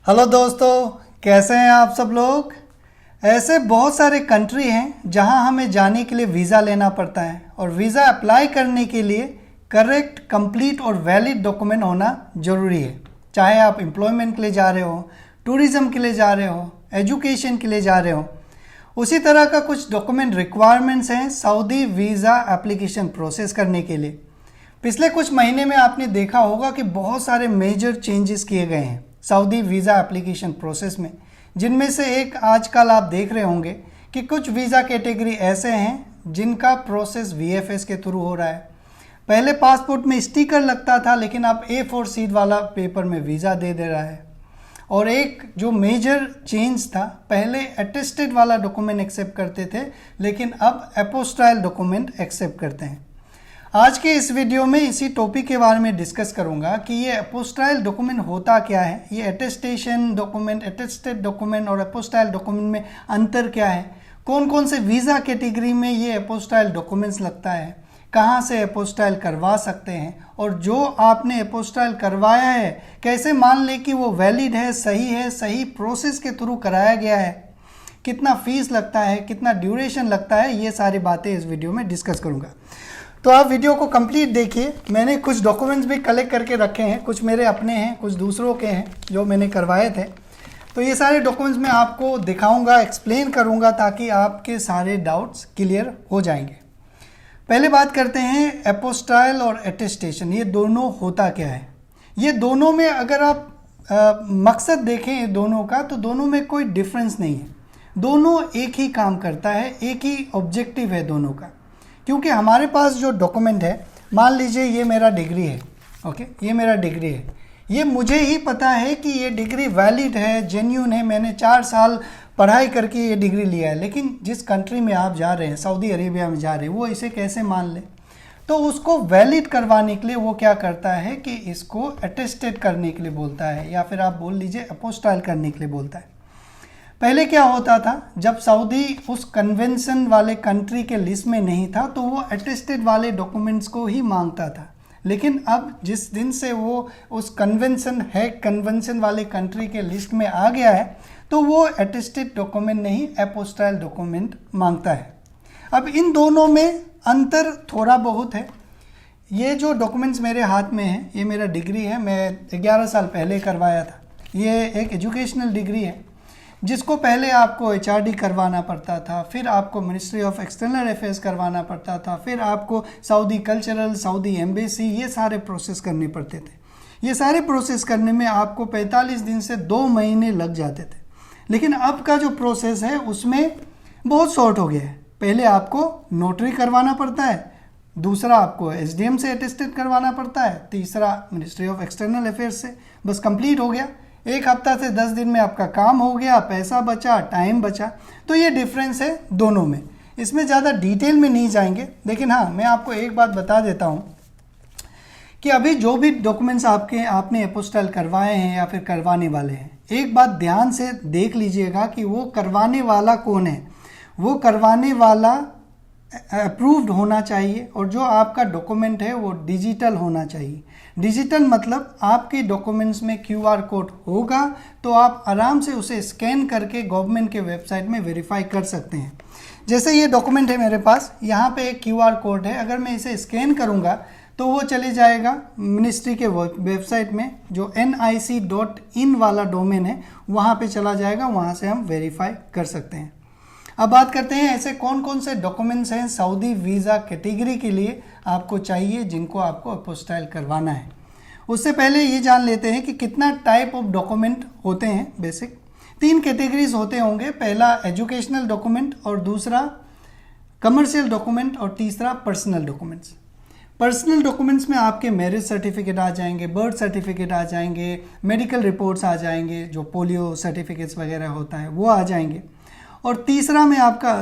Hello दोस्तों, कैसे हैं आप सब लोग। ऐसे बहुत सारे कंट्री हैं जहां हमें जाने के लिए वीज़ा लेना पड़ता है और वीज़ा अप्लाई करने के लिए करेक्ट, कंप्लीट और वैलिड डॉक्यूमेंट होना ज़रूरी है। चाहे आप एम्प्लॉयमेंट के लिए जा रहे हो, टूरिज़्म के लिए जा रहे हो, एजुकेशन के लिए जा रहे हो, उसी तरह का कुछ डॉक्यूमेंट रिक्वायरमेंट्स हैं सऊदी वीज़ा एप्लीकेशन प्रोसेस करने के लिए। पिछले कुछ महीने में आपने देखा होगा कि बहुत सारे मेजर चेंजेस किए गए हैं सऊदी वीज़ा एप्लीकेशन प्रोसेस में, जिनमें से एक आजकल आप देख रहे होंगे कि कुछ वीज़ा कैटेगरी ऐसे हैं जिनका प्रोसेस वीएफएस के थ्रू हो रहा है। पहले पासपोर्ट में स्टिकर लगता था, लेकिन अब A4 शीट वाला पेपर में वीज़ा दे रहा है। और एक जो मेजर चेंज था, पहले अटेस्टेड वाला डॉक्यूमेंट एक्सेप्ट करते थे, लेकिन अब एपोस्टाइल डॉक्यूमेंट एक्सेप्ट करते हैं। आज के इस वीडियो में इसी टॉपिक के बारे में डिस्कस करूंगा कि ये एपोस्टाइल डॉक्यूमेंट होता क्या है, ये अटेस्टेशन डॉक्यूमेंट, अटेस्टेड डॉक्यूमेंट और एपोस्टाइल डॉक्यूमेंट में अंतर क्या है, कौन कौन से वीज़ा कैटेगरी में ये एपोस्टाइल डॉक्यूमेंट्स लगता है, कहाँ से एपोस्टाइल करवा सकते हैं, और जो आपने एपोस्टाइल करवाया है कैसे मान ले कि वो वैलिड है, सही प्रोसेस के थ्रू कराया गया है, कितना फीस लगता है, कितना ड्यूरेशन लगता है, ये सारी बातें इस वीडियो में डिस्कस करूँगा। तो आप वीडियो को कंप्लीट देखिए। मैंने कुछ डॉक्यूमेंट्स भी कलेक्ट करके रखे हैं, कुछ मेरे अपने हैं, कुछ दूसरों के हैं जो मैंने करवाए थे। तो ये सारे डॉक्यूमेंट्स मैं आपको दिखाऊंगा, एक्सप्लेन करूंगा, ताकि आपके सारे डाउट्स क्लियर हो जाएंगे। पहले बात करते हैं एपोस्टाइल और अटेस्टेशन, ये दोनों होता क्या है। ये दोनों में अगर आप मकसद देखें दोनों का, तो दोनों में कोई डिफरेंस नहीं है। दोनों एक ही काम करता है, एक ही ऑब्जेक्टिव है दोनों का। क्योंकि हमारे पास जो डॉक्यूमेंट है, मान लीजिए ये मेरा डिग्री है, ओके, ये मेरा डिग्री है, ये मुझे ही पता है कि ये डिग्री वैलिड है, जेन्यून है, मैंने 4 साल पढ़ाई करके ये डिग्री लिया है। लेकिन जिस कंट्री में आप जा रहे हैं, सऊदी अरेबिया में जा रहे हैं, वो इसे कैसे मान ले। तो उसको वैलिड करवाने के लिए वो क्या करता है कि इसको अटेस्टेड करने के लिए बोलता है, या फिर आप बोल लीजिए अपोस्टाइल करने के लिए बोलता है। पहले क्या होता था, जब सऊदी उस कन्वेंशन वाले कंट्री के लिस्ट में नहीं था, तो वो अटेस्टेड वाले डॉक्यूमेंट्स को ही मांगता था। लेकिन अब जिस दिन से वो उस कन्वेंशन वाले कंट्री के लिस्ट में आ गया है, तो वो अटेस्टेड डॉक्यूमेंट नहीं, एपोस्टाइल डॉक्यूमेंट मांगता है। अब इन दोनों में अंतर थोड़ा बहुत है। ये जो डॉक्यूमेंट्स मेरे हाथ में है, ये मेरा डिग्री है, मैं 11 साल पहले करवाया था। ये एक एजुकेशनल डिग्री है, जिसको पहले आपको HRD करवाना पड़ता था, फिर आपको मिनिस्ट्री ऑफ एक्सटर्नल अफेयर्स करवाना पड़ता था, फिर आपको सऊदी कल्चरल, सऊदी एम्बेसी, ये सारे प्रोसेस करने पड़ते थे। ये सारे प्रोसेस करने में आपको 45 दिन से 2 महीने लग जाते थे। लेकिन अब का जो प्रोसेस है उसमें बहुत शॉर्ट हो गया है। पहले आपको नोटरी करवाना पड़ता है, दूसरा आपको SDM से अटेस्टेड करवाना पड़ता है, तीसरा मिनिस्ट्री ऑफ एक्सटर्नल अफेयर्स से। बस कंप्लीट हो गया, 1 हफ्ता से 10 दिन में आपका काम हो गया, पैसा बचा, टाइम बचा। तो ये डिफरेंस है दोनों में। इसमें ज़्यादा डिटेल में नहीं जाएंगे, लेकिन हाँ, मैं आपको एक बात बता देता हूँ कि अभी जो भी डॉक्यूमेंट्स आपने एपोस्टाइल करवाए हैं या फिर करवाने वाले हैं, एक बात ध्यान से देख लीजिएगा कि वो करवाने वाला कौन है। वो करवाने वाला अप्रूव्ड होना चाहिए, और जो आपका डॉक्यूमेंट है वो डिजिटल होना चाहिए। डिजिटल मतलब आपके डॉक्यूमेंट्स में QR कोड होगा, तो आप आराम से उसे स्कैन करके गवर्नमेंट के वेबसाइट में वेरीफाई कर सकते हैं। जैसे ये डॉक्यूमेंट है मेरे पास, यहाँ पे एक QR कोड है, अगर मैं इसे स्कैन करूँगा तो वो चले जाएगा मिनिस्ट्री के वेबसाइट में, जो nic.in वाला डोमेन है, वहाँ पे चला जाएगा, वहाँ से हम वेरीफाई कर सकते हैं। अब बात करते हैं ऐसे कौन कौन से डॉक्यूमेंट्स हैं सऊदी वीज़ा कैटेगरी के लिए आपको चाहिए, जिनको आपको अपोस्टाइल करवाना है। उससे पहले ये जान लेते हैं कि कितना टाइप ऑफ डॉक्यूमेंट होते हैं। बेसिक 3 कैटेगरीज होते होंगे। पहला एजुकेशनल डॉक्यूमेंट, और दूसरा कमर्शियल डॉक्यूमेंट, और तीसरा पर्सनल डॉक्यूमेंट्स। पर्सनल डॉक्यूमेंट्स में आपके मैरिज सर्टिफिकेट आ जाएंगे, बर्थ सर्टिफिकेट आ जाएंगे, मेडिकल रिपोर्ट्स आ जाएंगे, जो पोलियो सर्टिफिकेट्स वगैरह होता है वो आ जाएंगे। और तीसरा में आपका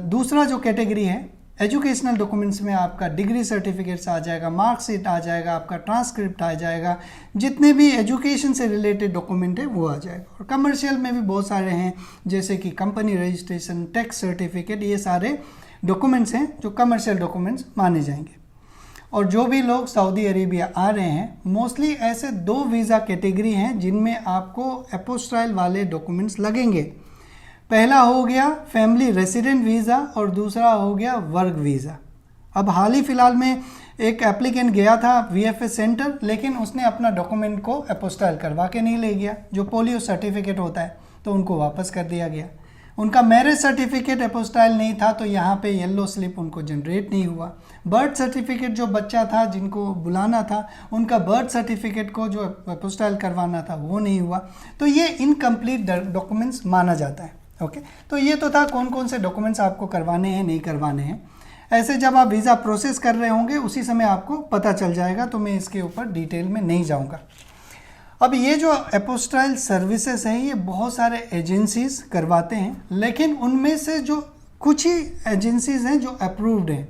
दूसरा जो कैटेगरी है एजुकेशनल डॉक्यूमेंट्स में आपका डिग्री सर्टिफिकेट्स आ जाएगा, मार्कशीट आ जाएगा, आपका ट्रांसक्रिप्ट आ जाएगा, जितने भी एजुकेशन से रिलेटेड डॉक्यूमेंट है वो आ जाएगा। और कमर्शियल में भी बहुत सारे हैं, जैसे कि कंपनी रजिस्ट्रेशन, टैक्स सर्टिफिकेट, ये सारे डॉक्यूमेंट्स हैं जो कमर्शियल डॉक्यूमेंट्स माने जाएंगे। और जो भी लोग सऊदी अरेबिया आ रहे हैं, मोस्टली ऐसे 2 वीज़ा कैटेगरी हैं जिनमें आपको एपोस्टाइल वाले डॉक्यूमेंट्स लगेंगे। पहला हो गया फैमिली रेसिडेंट वीज़ा और दूसरा हो गया वर्क वीज़ा। अब हाल ही फ़िलहाल में एक एप्लीकेंट गया था VFS सेंटर, लेकिन उसने अपना डॉक्यूमेंट को एपोस्टाइल करवा के नहीं ले गया, जो पोलियो सर्टिफिकेट होता है, तो उनको वापस कर दिया गया। उनका मैरिज सर्टिफिकेट एपोस्टाइल नहीं था, तो यहाँ पे येलो स्लिप उनको जनरेट नहीं हुआ। बर्थ सर्टिफिकेट जो बच्चा था जिनको बुलाना था, उनका बर्थ सर्टिफिकेट को जो एपोस्टाइल करवाना था वो नहीं हुआ, तो ये इनकम्प्लीट डॉक्यूमेंट्स माना जाता है। ओके, तो ये तो था कौन कौन से डॉक्यूमेंट्स आपको करवाने हैं, नहीं करवाने हैं। ऐसे जब आप वीज़ा प्रोसेस कर रहे होंगे उसी समय आपको पता चल जाएगा, तो मैं इसके ऊपर डिटेल में नहीं जाऊँगा। अब ये जो एपोस्टाइल सर्विसेज है ये बहुत सारे एजेंसीज करवाते हैं, लेकिन उनमें से जो कुछ ही एजेंसीज हैं जो अप्रूव्ड हैं।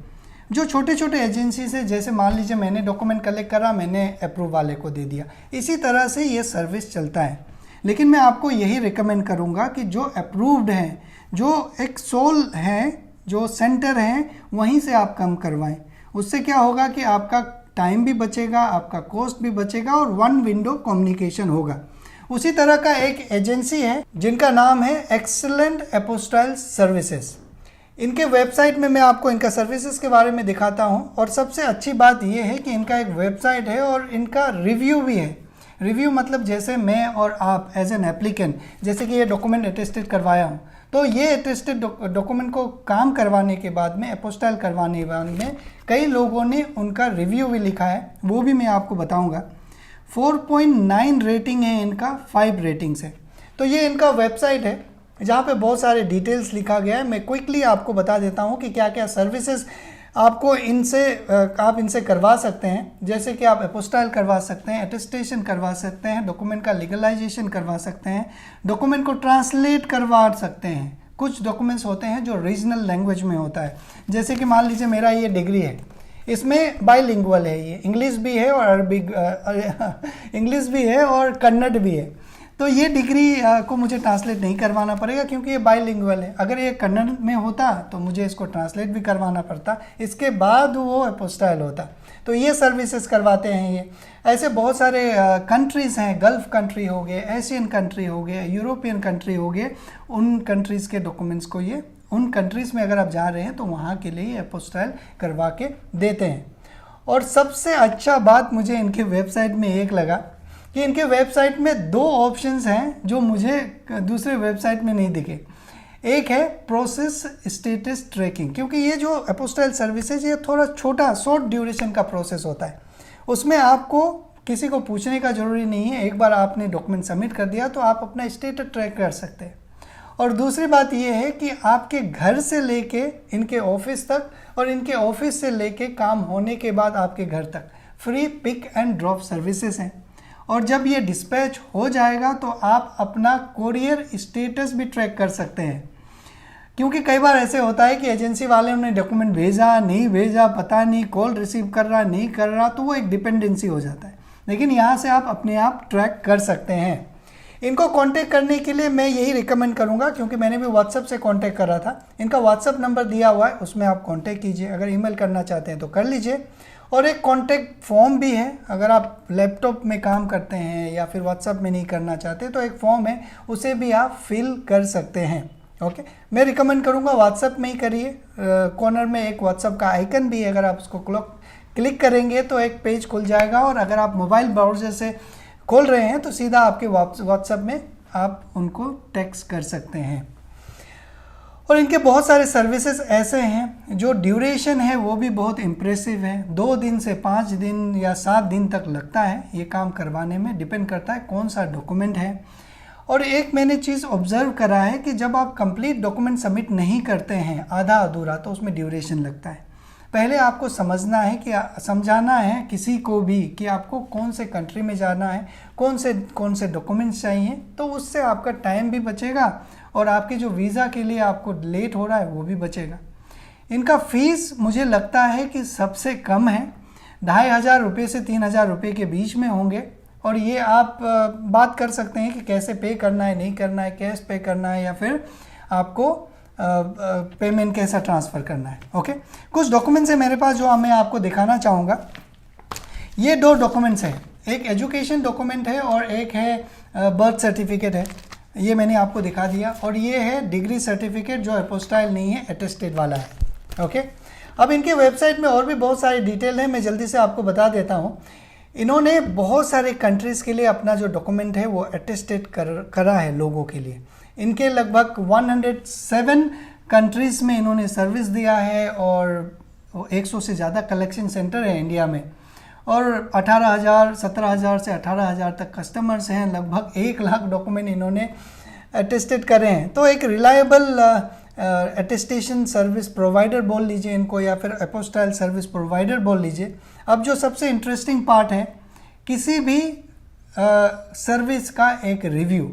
जो छोटे छोटे एजेंसीज हैं, जैसे मान लीजिए मैंने डॉक्यूमेंट कलेक्ट करा, मैंने अप्रूव वाले को दे दिया, इसी तरह से ये सर्विस चलता है। लेकिन मैं आपको यही रिकमेंड करूँगा कि जो अप्रूव्ड हैं, जो एक सोल है, जो सेंटर हैं, वहीं से आप काम करवाएं। उससे क्या होगा कि आपका टाइम भी बचेगा, आपका कॉस्ट भी बचेगा और वन विंडो कम्युनिकेशन होगा। उसी तरह का एक एजेंसी है जिनका नाम है एक्सेलेंट एपोस्टाइल सर्विसेज। इनके वेबसाइट में मैं आपको इनका सर्विसेज के बारे में दिखाता हूं, और सबसे अच्छी बात यह है कि इनका एक वेबसाइट है और इनका रिव्यू भी है। रिव्यू मतलब जैसे मैं और आप एज एन एप्लीकेंट, जैसे कि ये डॉक्यूमेंट अटेस्टेड करवाया हूँ, तो ये अटेस्टेड डॉक्यूमेंट को काम करवाने के बाद में, एपोस्टाइल करवाने के बाद में, कई लोगों ने उनका रिव्यू भी लिखा है, वो भी मैं आपको बताऊंगा। 4.9 रेटिंग है इनका, 5 रेटिंग्स है। तो ये इनका वेबसाइट है जहाँ पे बहुत सारे डिटेल्स लिखा गया है। मैं क्विकली आपको बता देता हूँ कि क्या क्या सर्विसेज आपको आप इनसे करवा सकते हैं। जैसे कि आप एपोस्टाइल करवा सकते हैं, अटेस्टेशन करवा सकते हैं, डॉक्यूमेंट का लीगलाइजेशन करवा सकते हैं, डॉक्यूमेंट को ट्रांसलेट करवा सकते हैं। कुछ डॉक्यूमेंट्स होते हैं जो रीजनल लैंग्वेज में होता है, जैसे कि मान लीजिए मेरा ये डिग्री है, इसमें बाइलिंगुअल है, ये इंग्लिश भी है और अरबिक इंग्लिश भी है और कन्नड़ भी है। तो ये डिग्री को मुझे ट्रांसलेट नहीं करवाना पड़ेगा क्योंकि ये बाइलिंगुअल है। अगर ये कन्नड़ में होता तो मुझे इसको ट्रांसलेट भी करवाना पड़ता, इसके बाद वो एपोस्टाइल होता। तो ये सर्विसेज करवाते हैं ये। ऐसे बहुत सारे कंट्रीज़ हैं, गल्फ़ कंट्री हो गए, एशियन कंट्री हो गए, यूरोपियन कंट्री हो गए, उन कंट्रीज़ के डॉक्यूमेंट्स को ये, उन कंट्रीज़ में अगर आप जा रहे हैं तो वहाँ के लिए एपोस्टाइल करवा के देते हैं। और सबसे अच्छा बात मुझे इनके वेबसाइट में एक लगा कि इनके वेबसाइट में 2 ऑप्शंस हैं जो मुझे दूसरे वेबसाइट में नहीं दिखे। एक है प्रोसेस स्टेटस ट्रैकिंग, क्योंकि ये जो एपोस्टाइल सर्विसेज ये थोड़ा छोटा शॉर्ट ड्यूरेशन का प्रोसेस होता है। उसमें आपको किसी को पूछने का ज़रूरी नहीं है, एक बार आपने डॉक्यूमेंट सबमिट कर दिया तो आप अपना स्टेटस ट्रैक कर सकते हैं। और दूसरी बात ये है कि आपके घर से लेके इनके ऑफिस तक और इनके ऑफिस से लेके काम होने के बाद आपके घर तक free pick and drop services हैं। और जब ये डिस्पैच हो जाएगा तो आप अपना कोरियर स्टेटस भी ट्रैक कर सकते हैं, क्योंकि कई बार ऐसे होता है कि एजेंसी वाले उन्हें डॉक्यूमेंट भेजा नहीं भेजा, पता नहीं, कॉल रिसीव कर रहा नहीं कर रहा, तो वो एक डिपेंडेंसी हो जाता है। लेकिन यहाँ से आप अपने आप ट्रैक कर सकते हैं। इनको कांटेक्ट करने के लिए मैं यही रिकमेंड करूँगा, क्योंकि मैंने भी व्हाट्सएप से कांटेक्ट कर रहा था। इनका व्हाट्सएप नंबर दिया हुआ है, उसमें आप कांटेक्ट कीजिए। अगर ईमेल करना चाहते हैं तो कर लीजिए। और एक कांटेक्ट फॉर्म भी है, अगर आप लैपटॉप में काम करते हैं या फिर व्हाट्सएप में नहीं करना चाहते तो एक फॉर्म है, उसे भी आप फिल कर सकते हैं। ओके, मैं रिकमेंड करूँगा व्हाट्सएप में ही करिए। कॉर्नर में एक व्हाट्सएप का आइकन भी है, अगर आप उसको क्लिक करेंगे तो एक पेज खुल जाएगा। और अगर आप मोबाइल ब्राउज़र से खोल रहे हैं तो सीधा आपके व्हाट्सएप में आप उनको टेक्स्ट कर सकते हैं। और इनके बहुत सारे सर्विसेज ऐसे हैं जो ड्यूरेशन है वो भी बहुत इम्प्रेसिव है। 2 दिन से 5 दिन या 7 दिन तक लगता है ये काम करवाने में, डिपेंड करता है कौन सा डॉक्यूमेंट है। और एक मैंने चीज़ ऑब्जर्व करा है कि जब आप कंप्लीट डॉक्यूमेंट सबमिट नहीं करते हैं, आधा अधूरा, तो उसमें ड्यूरेशन लगता है। पहले आपको समझना है कि समझाना है किसी को भी कि आपको कौन से कंट्री में जाना है, कौन से डॉक्यूमेंट्स चाहिए, तो उससे आपका टाइम भी बचेगा और आपके जो वीज़ा के लिए आपको लेट हो रहा है वो भी बचेगा। इनका फ़ीस मुझे लगता है कि सबसे कम है, 2500 रुपये से 3000 रुपये के बीच में होंगे। और ये आप बात कर सकते हैं कि कैसे पे करना है, नहीं करना है, कैश पे करना है या फिर आपको पेमेंट कैसा ट्रांसफ़र करना है। ओके, कुछ डॉक्यूमेंट्स है मेरे पास जो मैं आपको दिखाना चाहूँगा। ये 2 डॉक्यूमेंट्स हैं, एक एजुकेशन डॉक्यूमेंट है और एक है बर्थ सर्टिफिकेट है। ये मैंने आपको दिखा दिया। और ये है डिग्री सर्टिफिकेट जो अपोस्टाइल नहीं है, अटेस्टेड वाला है। ओके, अब इनके वेबसाइट में और भी बहुत सारी डिटेल है, मैं जल्दी से आपको बता देता हूँ। इन्होंने बहुत सारे कंट्रीज़ के लिए अपना जो डॉक्यूमेंट है वो अटेस्टेड करा है लोगों के लिए। इनके लगभग 107 कंट्रीज़ में इन्होंने सर्विस दिया है और 100 से ज़्यादा कलेक्शन सेंटर है इंडिया में, और 18,000 17,000 से 18,000 तक कस्टमर्स हैं। लगभग 1 लाख डॉक्यूमेंट इन्होंने अटेस्टेड करे हैं। तो एक रिलायबल अटेस्टेशन सर्विस प्रोवाइडर बोल लीजिए इनको, या फिर अपोस्टाइल सर्विस प्रोवाइडर बोल लीजिए। अब जो सबसे इंटरेस्टिंग पार्ट है, किसी भी सर्विस का एक रिव्यू,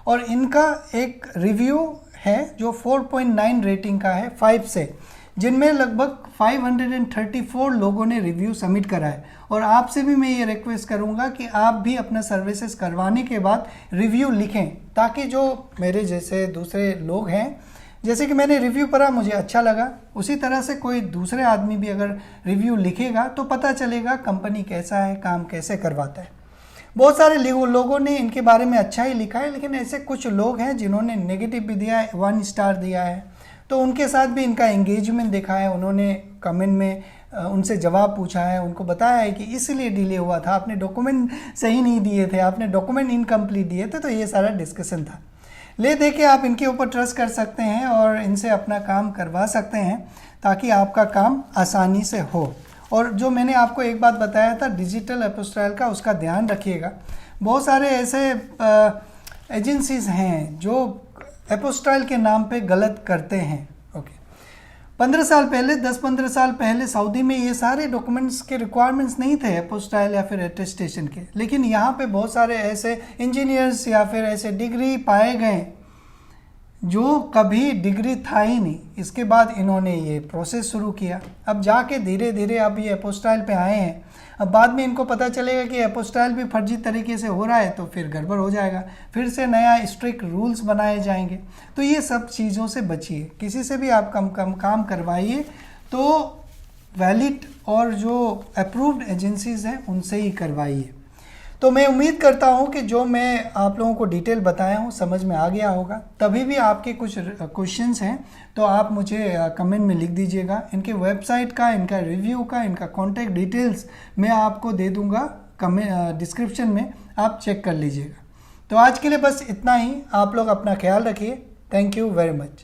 और इनका एक रिव्यू है जो 4.9 रेटिंग का है 5 से, जिनमें लगभग 534 लोगों ने रिव्यू सबमिट करा है। और आपसे भी मैं ये रिक्वेस्ट करूँगा कि आप भी अपना सर्विसेज करवाने के बाद रिव्यू लिखें, ताकि जो मेरे जैसे दूसरे लोग हैं, जैसे कि मैंने रिव्यू पढ़ा मुझे अच्छा लगा, उसी तरह से कोई दूसरे आदमी भी अगर रिव्यू लिखेगा तो पता चलेगा कंपनी कैसा है, काम कैसे करवाता है। बहुत सारे लोगों ने इनके बारे में अच्छा ही लिखा है, लेकिन ऐसे कुछ लोग हैं जिन्होंने नेगेटिव भी दिया है, 1 स्टार दिया है। तो उनके साथ भी इनका एंगेजमेंट देखा है, उन्होंने कमेंट में उनसे जवाब पूछा है, उनको बताया है कि इसलिए डिले हुआ था, आपने डॉक्यूमेंट सही नहीं दिए थे, आपने डॉक्यूमेंट इनकम्प्लीट दिए थे। तो ये सारा डिस्कशन था। ले दे के आप इनके ऊपर ट्रस्ट कर सकते हैं और इनसे अपना काम करवा सकते हैं, ताकि आपका काम आसानी से हो। और जो मैंने आपको एक बात बताया था डिजिटल अपोस्टाइल का, उसका ध्यान रखिएगा। बहुत सारे ऐसे एजेंसीज हैं जो अपोस्टाइल के नाम पे गलत करते हैं। ओके, 15 साल पहले 10-15 साल पहले सऊदी में ये सारे डॉक्यूमेंट्स के रिक्वायरमेंट्स नहीं थे अपोस्टाइल या फिर अटेस्टेशन के, लेकिन यहाँ पे बहुत सारे ऐसे इंजीनियर्स या फिर ऐसे डिग्री पाए गए जो कभी डिग्री था ही नहीं। इसके बाद इन्होंने ये प्रोसेस शुरू किया, अब जाके धीरे धीरे अब ये अपोस्टाइल पे आए हैं। अब बाद में इनको पता चलेगा कि अपोस्टाइल भी फर्जी तरीके से हो रहा है, तो फिर गड़बड़ हो जाएगा, फिर से नया स्ट्रिक्ट रूल्स बनाए जाएंगे। तो ये सब चीज़ों से बचिए, किसी से भी आप कम काम करवाइए तो वैलिड और जो अप्रूव्ड एजेंसीज हैं उनसे ही करवाइए। तो मैं उम्मीद करता हूं कि जो मैं आप लोगों को डिटेल बताया हूं समझ में आ गया होगा। तभी भी आपके कुछ क्वेश्चंस हैं तो आप मुझे कमेंट में लिख दीजिएगा। इनके वेबसाइट का, इनका रिव्यू का, इनका कॉन्टैक्ट डिटेल्स मैं आपको दे दूंगा डिस्क्रिप्शन में, आप चेक कर लीजिएगा। तो आज के लिए बस इतना ही। आप लोग अपना ख्याल रखिए। Thank you very much.